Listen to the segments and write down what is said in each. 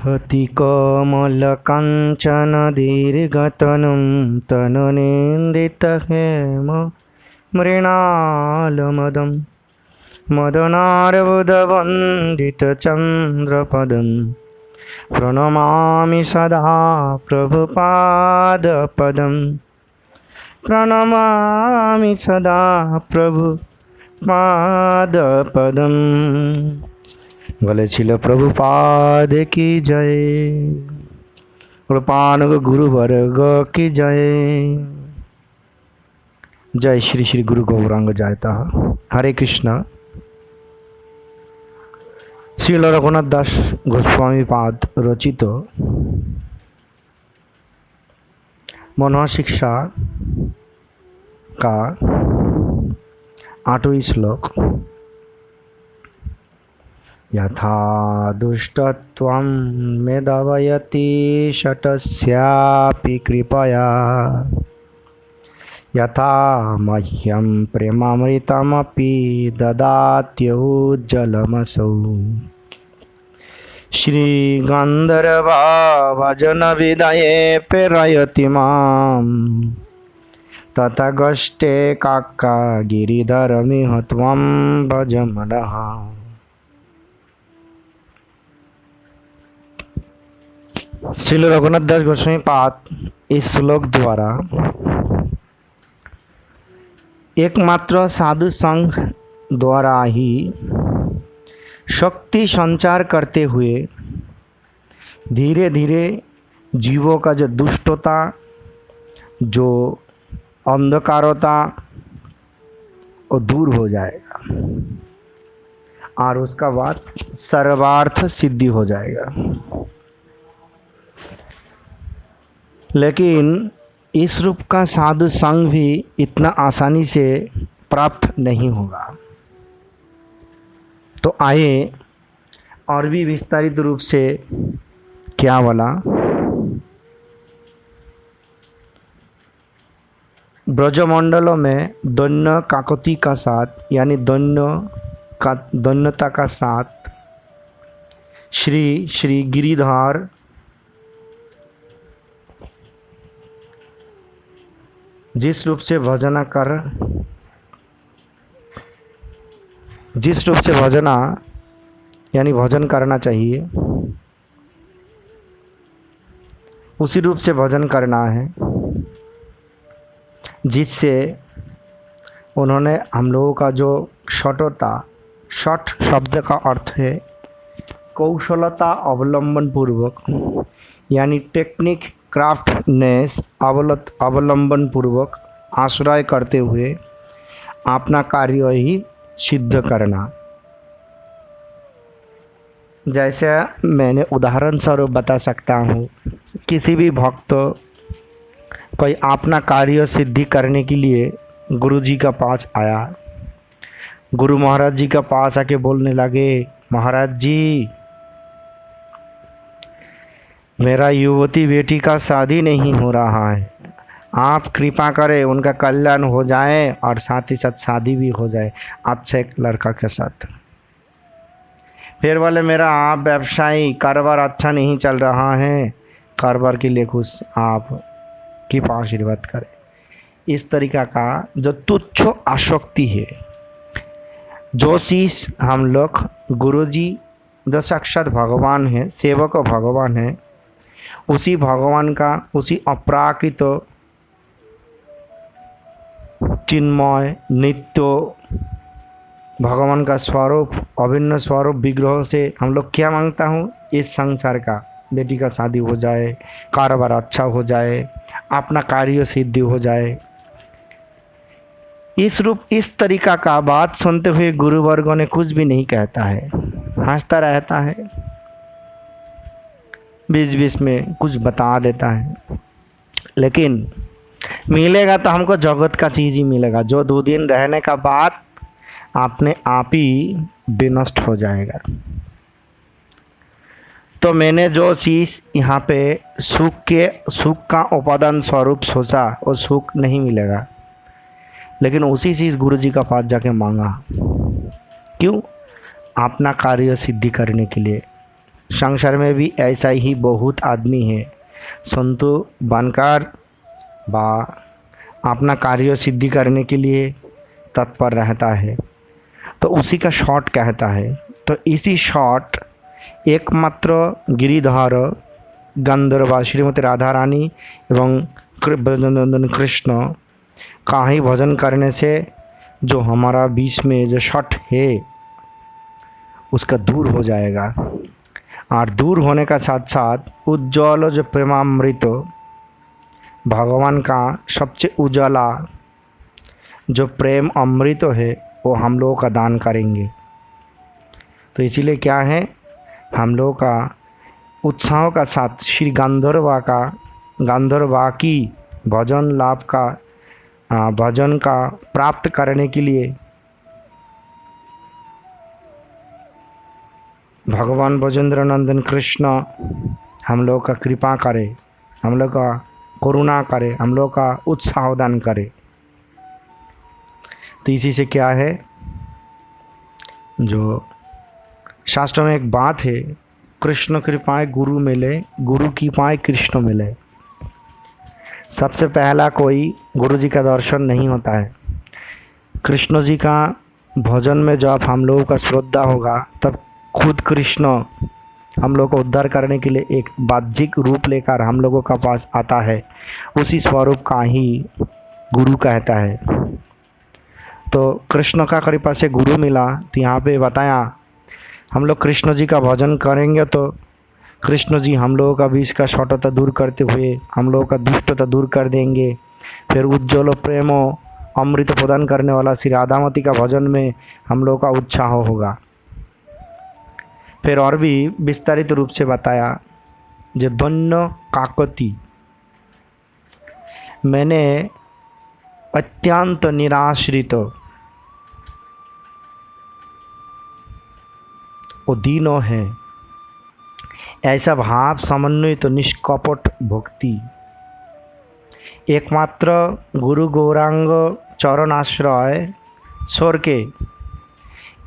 अतिकोमलकाञ्चन दीर्घतनुं तननेन्दितहेम मृणालमदं मदनार्बुदवन्दितचन्द्रपदं प्रणमामि सदा प्रभुपादपदं प्रणमामि सदा प्रभुपादपदं। बोले छिल प्रभुपाद की जय, कृपानुग गुरु वर्ग की जय। जय श्री श्री गुरु गौरांग जायता। हरे कृष्ण। श्रील रघुनाथ दास गोस्वामी पाद रचित मनोशिक्षा का 8वां श्लोक। यथा दुष्टत्वं मेदवयति शतस्यापि कृपया, यथा मह्यं प्रेमामृतमपि ददात्युज्जलमसौ। श्रीगन्धर्वा भजनविधये प्रेरयति मां, तथागस्ते काक्का गिरिधरमिह त्वं भज मनः। श्रील रघुनाथ दास गोस्वामी पाद इस श्लोक द्वारा एकमात्र साधु संघ द्वारा ही शक्ति संचार करते हुए धीरे धीरे जीवों का जो दुष्टता, जो अंधकारता वो दूर हो जाएगा और उसका बाद सर्वार्थ सिद्धि हो जाएगा। लेकिन इस रूप का साधु संग भी इतना आसानी से प्राप्त नहीं होगा। तो आइए और भी विस्तारित रूप से क्या बोला। ब्रजमंडलों में दैन्य काकति का साथ, यानी दैन्यता का साथ श्री श्री गिरिधर जिस रूप से भजना यानी भजन करना चाहिए, उसी रूप से भजन करना है, जिससे उन्होंने हम लोगों का जो शठता, शठ शब्द का अर्थ है कौशलता अवलंबन पूर्वक, यानी टेक्निक क्राफ्टनेस अवलंबन पूर्वक आश्रय करते हुए अपना कार्य ही सिद्ध करना। जैसे मैंने उदाहरण स्वरूप बता सकता हूँ, किसी भी भक्त कोई अपना कार्य सिद्धि करने के लिए गुरु जी का पास आया, गुरु महाराज जी का पास आके बोलने लगे, महाराज जी मेरा युवती बेटी का शादी नहीं हो रहा है, आप कृपा करें उनका कल्याण हो जाए और साथ ही साथ शादी भी हो जाए अच्छा एक लड़का के साथ। फिर बोले मेरा आप व्यवसायी कारोबार अच्छा नहीं चल रहा है, कारोबार के लिए कुछ आप कृपा आशीर्वाद करें। इस तरीका का जो तुच्छ आसक्ति है, जो चीज़ हम लोग गुरु जी जो साक्षात भगवान है, सेवक भगवान है, उसी भगवान का, उसी अपराकृत चिन्मय नित्य भगवान का स्वरूप, अभिन्न स्वरूप विग्रह से हम लोग क्या मांगता हूँ, इस संसार का बेटी का शादी हो जाए, कारोबार अच्छा हो जाए, अपना कार्य सिद्धि हो जाए। इस तरीका का बात सुनते हुए गुरुवर्गों ने कुछ भी नहीं कहता है, हंसता रहता है, बीच बीच में कुछ बता देता है। लेकिन मिलेगा तो हमको जगत का चीज़ ही मिलेगा, जो 2 दिन रहने का बाद अपने आप ही विनष्ट हो जाएगा। तो मैंने जो चीज़ यहाँ पे सुख का उपादान स्वरूप सोचा, वो सुख नहीं मिलेगा, लेकिन उसी चीज़ गुरु जी का पास जाके मांगा। क्यों? अपना कार्य सिद्धि करने के लिए, संसार में भी ऐसा ही बहुत आदमी है, संतु बनकर बा अपना कार्य सिद्धि करने के लिए तत्पर रहता है, तो उसी का शॉर्ट कहता है। तो इसी शॉर्ट एकमात्र गिरिधर गंधर्व श्रीमती राधा रानी एवं ब्रजनंदन कृष्ण का ही भजन करने से जो हमारा बीच में जो शॉर्ट है उसका दूर हो जाएगा। और दूर होने का साथ साथ उज्ज्वल जो प्रेमामृत भगवान का सबसे उजाला जो प्रेम अमृत है वो हम लोगों का दान करेंगे। तो इसीलिए क्या है, हम लोगों का उत्साह का साथ श्री गांधर्वा की भजन लाभ का भजन का प्राप्त करने के लिए भगवान ब्रजेंद्र नंदन कृष्ण हम लोग का कृपा करे, हम लोग का करुणा करे, हम लोग का उत्साह दान करे। तो इसी से क्या है, जो शास्त्र में एक बात है, कृष्ण कृपाएं गुरु मिले, गुरु की पाए कृष्ण मिले। सबसे पहला कोई गुरु जी का दर्शन नहीं होता है। कृष्ण जी का भजन में जब हम लोगों का श्रद्धा होगा तब खुद कृष्ण हम लोग को उद्धार करने के लिए एक बाह्यिक रूप लेकर हम लोगों का पास आता है, उसी स्वरूप का ही गुरु कहता है। तो कृष्ण का कृपा से गुरु मिला, तो यहाँ पे बताया हम लोग कृष्ण जी का भजन करेंगे तो कृष्ण जी हम लोगों का बीच का शॉर्टता दूर करते हुए हम लोगों का दुष्टता दूर कर देंगे। फिर उज्ज्वल प्रेमो अमृत प्रदान करने वाला श्री राधामती का भजन में हम लोगों का उत्साह होगा। फिर और भी विस्तारित रूप से बताया, जो धन्य काकती मैंने अत्यंत निराश्रित वो दीनो है, ऐसा भाव समन्वित तो निष्कपट भक्ति एकमात्र गुरु गौरांग चरण आश्रय छोड़ के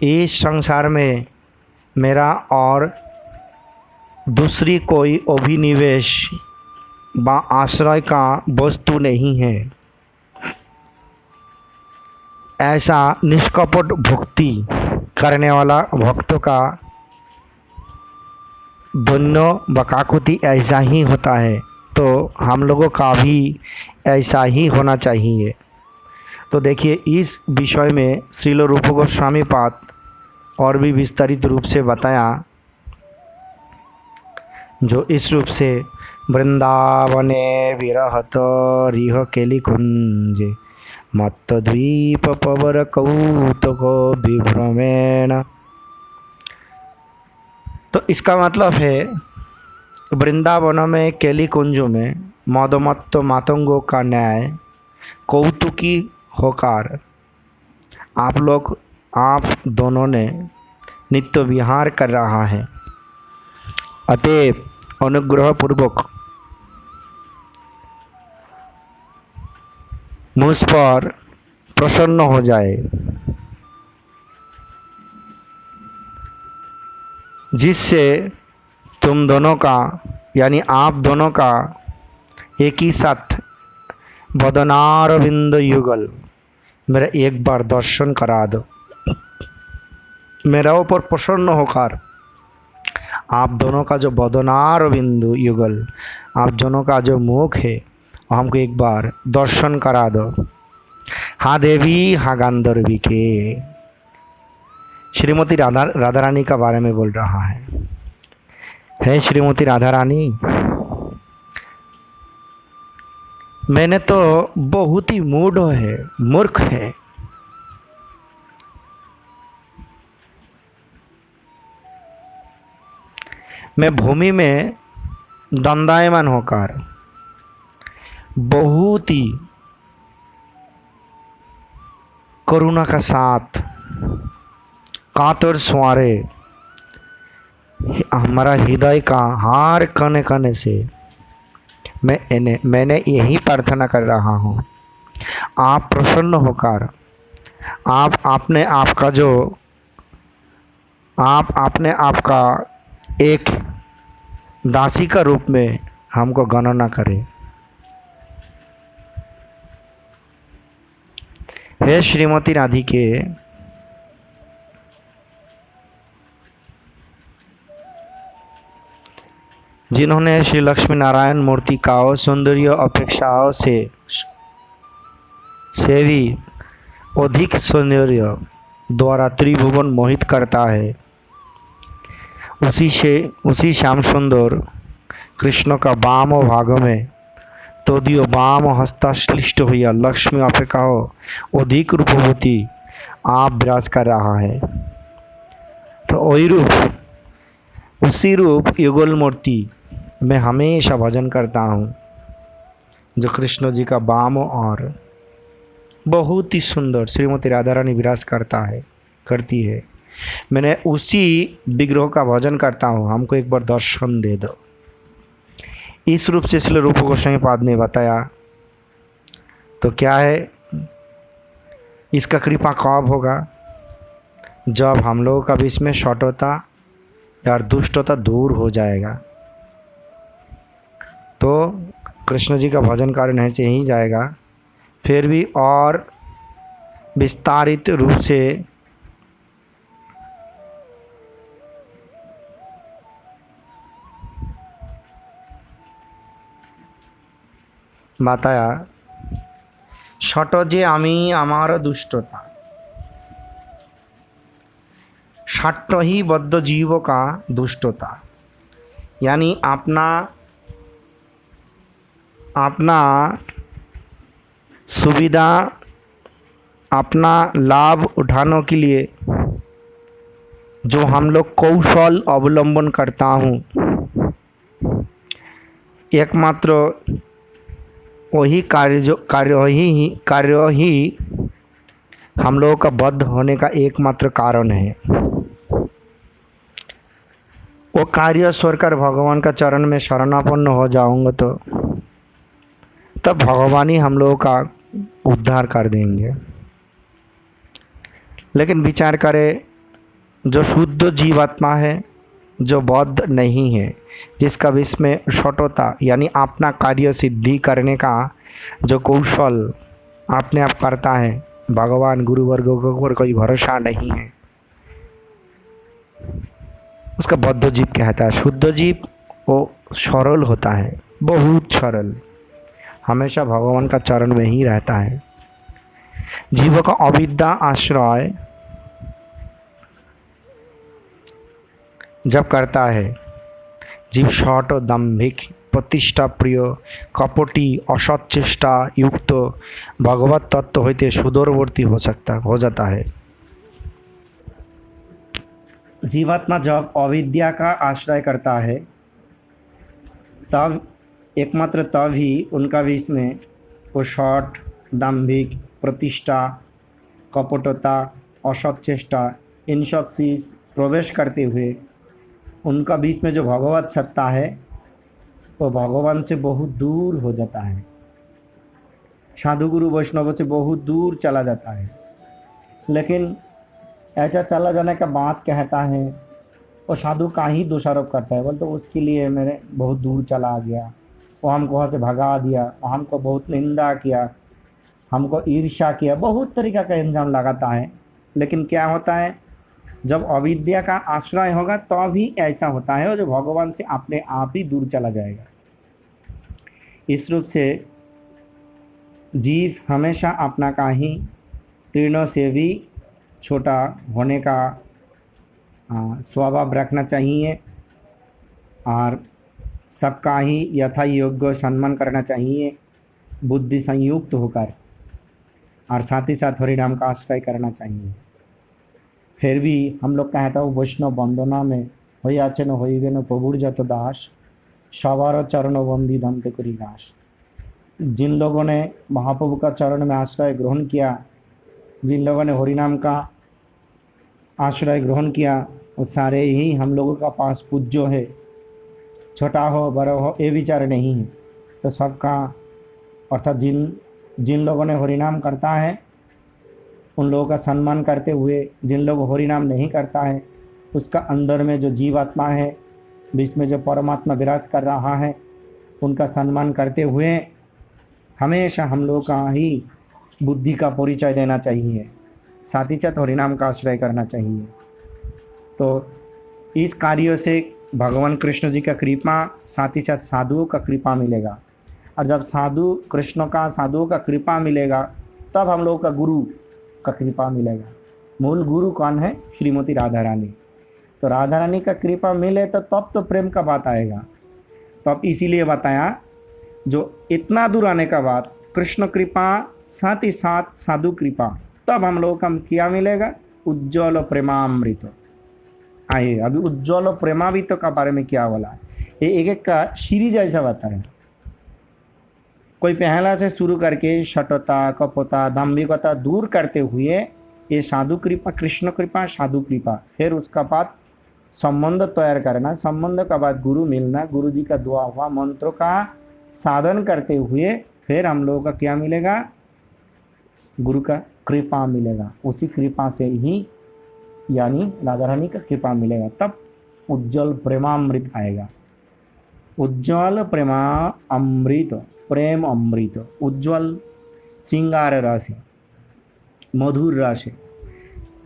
इस संसार में मेरा और दूसरी कोई अभिनिवेश व आश्रय का वस्तु नहीं है, ऐसा निष्कपट भक्ति करने वाला भक्तों का दोनों बकाकुति ऐसा ही होता है। तो हम लोगों का भी ऐसा ही होना चाहिए। तो देखिए इस विषय में श्रील रूप गोस्वामी पाद और भी विस्तारित रूप से बताया, जो इस रूप से वृंदावने विरहत रिह केली कुंजे मत्त द्वीप पवर कौतुक विभ्रमेण। तो इसका मतलब है वृंदावन में केली कुंज में मदमत्त मातंगों का न्याय कौतुकी होकर आप दोनों ने नित्य विहार कर रहा है। अतएव अनुग्रह पूर्वक मुझ पर प्रसन्न हो जाए, जिससे तुम दोनों का यानी आप दोनों का एक ही साथ बदनारविंद युगल मेरा एक बार दर्शन करा दो। मेरा ऊपर प्रसन्न होकर आप दोनों का जो बदनारविंद युगल, आप दोनों का जो मुख है हमको एक बार दर्शन करा दो। हाँ देवी हाँ गांधर्वी के श्रीमती राधा रानी का बारे में बोल रहा है श्रीमती राधा रानी, मैंने तो बहुत ही मूर्ख है। मैं भूमि में दंडायमान होकर बहुत ही करुणा का साथ कातर स्वारे हमारा हृदय का हर कने कने से मैंने यही प्रार्थना कर रहा हूँ, आप प्रसन्न होकर आप अपने आप का एक दासी का रूप में हमको गणना करे। हे श्रीमती राधिके, जिन्होंने श्री लक्ष्मी नारायण मूर्ति का सौंदर्य अपेक्षाओं से भी अधिक सौंदर्य द्वारा त्रिभुवन मोहित करता है, उसी श्याम सुंदर कृष्ण का वाम भाग में तदीय वाम हस्ताश्लिष्ट हुआ लक्ष्मी अपेक्षाओं अधिक रूपवती आप विराज कर रहा है। तो वही रूप, उसी रूप युगल मूर्ति मैं हमेशा भजन करता हूँ, जो कृष्ण जी का वाम और बहुत ही सुंदर श्रीमती राधा रानी विराज करती है। मैंने उसी विग्रह का भजन करता हूँ, हमको एक बार दर्शन दे दो। इस रूप से इसलिए रूप गोस्वामी पाद ने बताया। तो क्या है, इसका कृपा कब होगा? जब हम लोगों का बीच में शटता या दुष्टता दूर हो जाएगा, तो कृष्ण जी का भजन करने से ही जाएगा। फिर भी और विस्तारित रूप से बताया, शट जे आमी आमार दुष्टता, षट ही बद्ध जीव का दुष्टता, यानी अपना सुविधा, अपना लाभ उठाने के लिए जो हम लोग कौशल अवलंबन करता हूँ, एकमात्र वही कार्य ही हम लोगों का बद्ध होने का एकमात्र कारण है। वो कार्य छोड़कर भगवान का चरण में शरणापन्न हो जाऊंगा तो तब भगवान ही हम लोगों का उद्धार कर देंगे। लेकिन विचार करें, जो शुद्ध जीवात्मा है, जो बद्ध नहीं है, जिसका विश्व में शटता यानी अपना कार्य सिद्धि करने का जो कौशल अपने आप करता है, भगवान गुरु वर्गों पर कोई भरोसा नहीं है, उसका बद्ध जीव कहता है। शुद्ध जीव वो सरल होता है, बहुत सरल, हमेशा भगवान का चरण में ही रहता है। जीव का अविद्या आश्रय जब करता है, जीव शट, दंभिक, प्रतिष्ठा प्रिय, कपटी, असत चेष्टा युक्त भगवत तत्व होते सुदूरवर्ती हो जाता है। जीवात्मा जब अविद्या का आश्रय करता है, तब एकमात्र तब ही उनका बीच में वो शट, दाम्भिक, प्रतिष्ठा, कपटता, असत चेष्टा, इन सब चीज़ प्रवेश करते हुए उनका बीच में जो भगवत सत्ता है वो भगवान से बहुत दूर हो जाता है, साधु गुरु वैष्णव से बहुत दूर चला जाता है। लेकिन ऐसा चला जाने का बात कहता है, वो साधु का ही दोषारोप करता है, बोल तो उसके लिए मेरे बहुत दूर चला गया, वो हमको वहाँ से भगा दिया, वो हमको बहुत निंदा किया, हमको ईर्ष्या किया, बहुत तरीक़ा का इल्ज़ाम लगाता है। लेकिन क्या होता है, जब अविद्या का आश्रय होगा तो भी ऐसा होता है, और जो भगवान से अपने आप ही दूर चला जाएगा। इस रूप से जीव हमेशा अपना का ही तीर्णों से भी छोटा होने का स्वभाव रखना चाहिए, और सबका ही यथा योग्य सम्मान करना चाहिए, बुद्धि संयुक्त होकर, और साथ ही साथ हरिनाम का आश्रय करना चाहिए। फिर भी हम लोग कहता हूँ वैष्णव वंदना में হইয়াছে न হইবে न प्रभुर जत दास सवार चरण बंदी दंते करी दास। जिन लोगों ने महाप्रभु का चरण में आश्रय ग्रहण किया, जिन लोगों ने हरिनाम का आश्रय ग्रहण किया, वो सारे ही हम लोगों का पास पूज्य है, छोटा हो बड़ा हो ये विचार नहीं है। तो सबका अर्थात जिन लोगों ने हरिनाम करता है उन लोगों का सम्मान करते हुए, जिन लोग हरिनाम नहीं करता है उसका अंदर में जो जीवात्मा है बीच में जो परमात्मा विराज कर रहा है उनका सम्मान करते हुए हमेशा हम लोग का ही बुद्धि का परिचय देना चाहिए, साथ ही साथ हरिनाम का आश्रय करना चाहिए। तो इस कार्यों से भगवान कृष्ण जी का कृपा, साथ ही साथ साधुओं का कृपा मिलेगा। और जब साधु कृष्ण का साधुओं का कृपा मिलेगा तब हम लोग का गुरु का कृपा मिलेगा। मूल गुरु कौन है? श्रीमती राधा रानी। तो राधा रानी का कृपा मिले तो तब तो प्रेम का बात आएगा। तो अब इसीलिए बताया जो इतना दूर आने का बाद कृष्ण कृपा साथ ही साथ साधु कृपा, तब हम लोग का क्या मिलेगा? उज्ज्वल प्रेमामृत। आइए अभी उज्ज्वल प्रेमामृत का बारे में क्या बोला, ये एक एक का सीरीज ऐसा बताया। कोई पहला से शुरू करके शठता, कपटता, दाम्भिकता दूर करते हुए ये साधु कृपा, कृष्ण कृपा, साधु कृपा, फिर उसका बाद संबंध तैयार करना, संबंध का बाद गुरु मिलना, गुरु जी का दुआ हुआ, मंत्रों का साधन करते हुए फिर हम लोगों का क्या मिलेगा? गुरु का कृपा मिलेगा। उसी कृपा से ही यानी राधा रानी का कृपा मिलेगा, तब उज्जवल प्रेमामृत आएगा। उज्जवल प्रेमा अमृत, प्रेम अमृत, उज्जवल श्रृंगार रस है, मधुर रस है,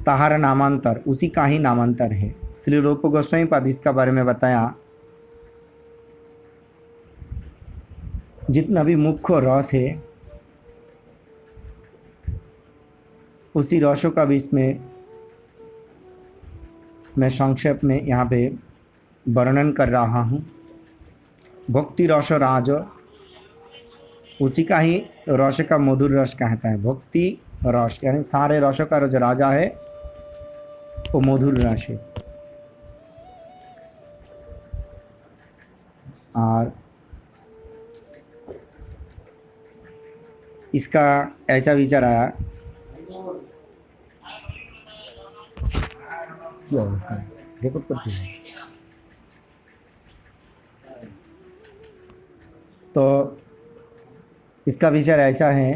ताहार नामांतर, उसी का ही नामांतर है। श्री रूप गोस्वामी पाद इसका बारे में बताया, जितना भी मुख्य रस है उसी रसों का भी इसमें मैं संक्षेप में यहाँ पे वर्णन कर रहा हूँ। भक्ति रस राज, उसी का ही रस का मधुर रस कहता है। भक्ति रस यानी सारे रसों का जो राजा है वो मधुर रस है। और इसका ऐसा विचार आया, क्या उसका रिकॉर्ड करती है, तो इसका विचार ऐसा है,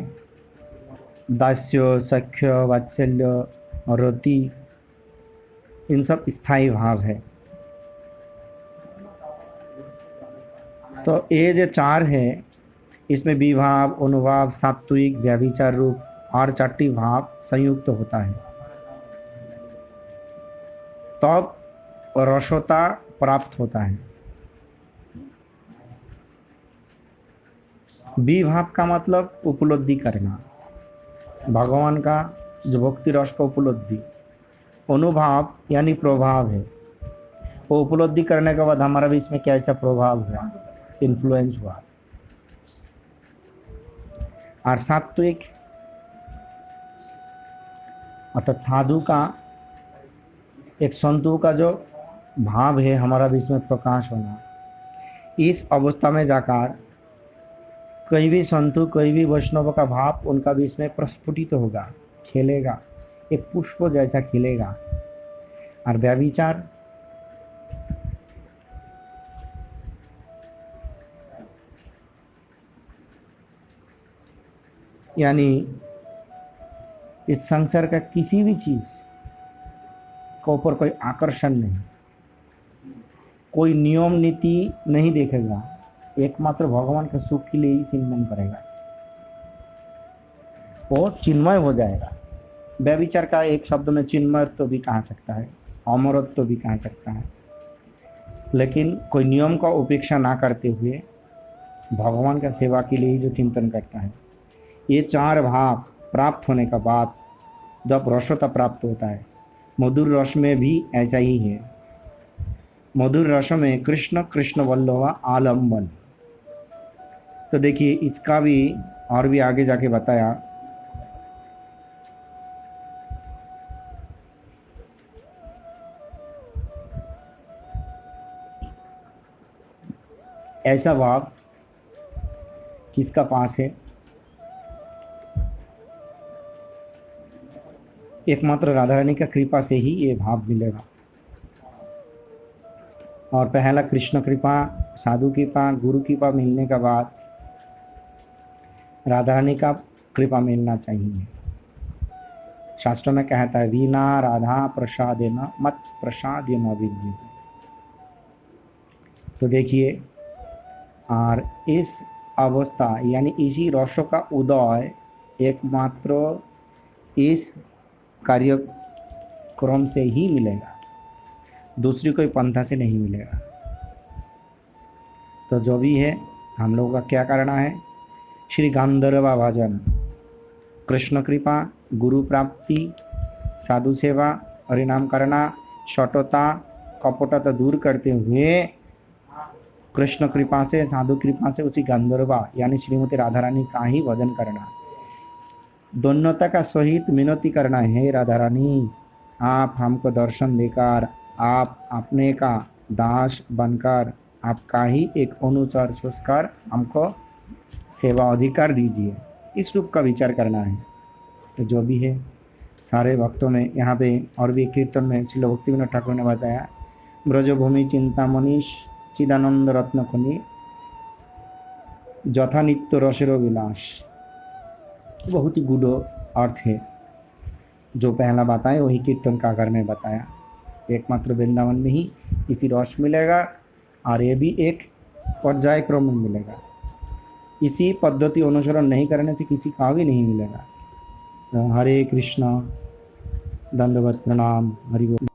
दास्य, सख्य, वात्सल्य और रति, इन सब स्थायी भाव है। तो ये जो चार है इसमें विभाव, अनुभाव, सात्विक, व्यभिचार रूप और चारटी भाव संयुक्त होता है, तब रसोता प्राप्त होता है। विभाव का मतलब उपलब्धि करना, भगवान का जो भक्ति रस का उपलब्धि। अनुभाव यानी प्रभाव है, वो उपलब्धि करने के बाद हमारा भी इसमें कैसा प्रभाव हुआ, इन्फ्लुएंस हुआ। और सात्विक अर्थात साधु का, एक संतों का जो भाव है हमारा भी इसमें प्रकाश होना। इस अवस्था में जाकर कोई भी संतु, कोई भी वैष्णव का भाव उनका भी इसमें प्रस्फुटित होगा, खिलेगा, एक पुष्प जैसा खिलेगा। और व्यभिचार यानी इस संसार का किसी भी चीज के ऊपर कोई आकर्षण नहीं, कोई नियम नीति नहीं देखेगा, एकमात्र भगवान के सुख के लिए ही चिंतन करेगा, वो चिन्मय हो जाएगा। व्यभिचार का एक शब्द में चिन्मयत्व तो भी कहा सकता है, अमरत्व तो भी कहा सकता है, लेकिन कोई नियम का उपेक्षा ना करते हुए भगवान का सेवा के लिए ही जो चिंतन करता है। ये चार भाव प्राप्त होने का बाद जब रसोता प्राप्त होता है, मधुर रस में भी ऐसा ही है। मधुर रस में कृष्ण कृष्ण वल्लभा आलम्बन। तो देखिए इसका भी और भी आगे जाके बताया, ऐसा भाव किसका पास है? एकमात्र राधा रानी का कृपा से ही ये भाव मिलेगा। और पहला कृष्ण कृपा, साधु कृपा, गुरु कृपा मिलने के बाद राधा रानी का कृपा मिलना चाहिए। शास्त्र में कहता है, वीना राधा प्रसादेन मत प्रसादेन विद्यते। तो देखिए, और इस अवस्था यानी इसी रस का उदय एकमात्र इस कार्यक्रम से ही मिलेगा, दूसरी कोई पंथा से नहीं मिलेगा। तो जो भी है, हम लोगों का क्या करना है? श्री गांधर्वा भजन, कृष्ण कृपा, गुरु प्राप्ति, साधु सेवा, हरिनाम करना, शटता कपटता दूर करते हुए कृष्ण कृपा से, साधु कृपा से उसी गंधर्वा यानी श्रीमती राधा रानी का ही भजन करना। दोन्नता का सहित मिनती करना है, हे राधा रानी, आप हमको दर्शन देकर, आप अपने का दास बनकर, आपका ही एक अनुचर सोचकर हमको सेवा अधिकार दीजिए। इस रूप का विचार करना है। तो जो भी है, सारे भक्तों में यहाँ पे और भी कीर्तन में श्री भक्तिविनोद ठाकुर ने बताया, ब्रजभूमि चिंतामणि चिदानंद रत्न खनि जथा नित्य रसेरो विलास। बहुत ही गुड अर्थ है जो पहला बताया, वही कीर्तन का आकार में बताया। एकमात्र वृंदावन में ही इसी रस मिलेगा, और ये भी एक पर्याय क्रम में मिलेगा। इसी पद्धति अनुसरण नहीं करने से किसी का भी नहीं मिलेगा। हरे कृष्णा, दंडवत प्रणाम, हरि बोल।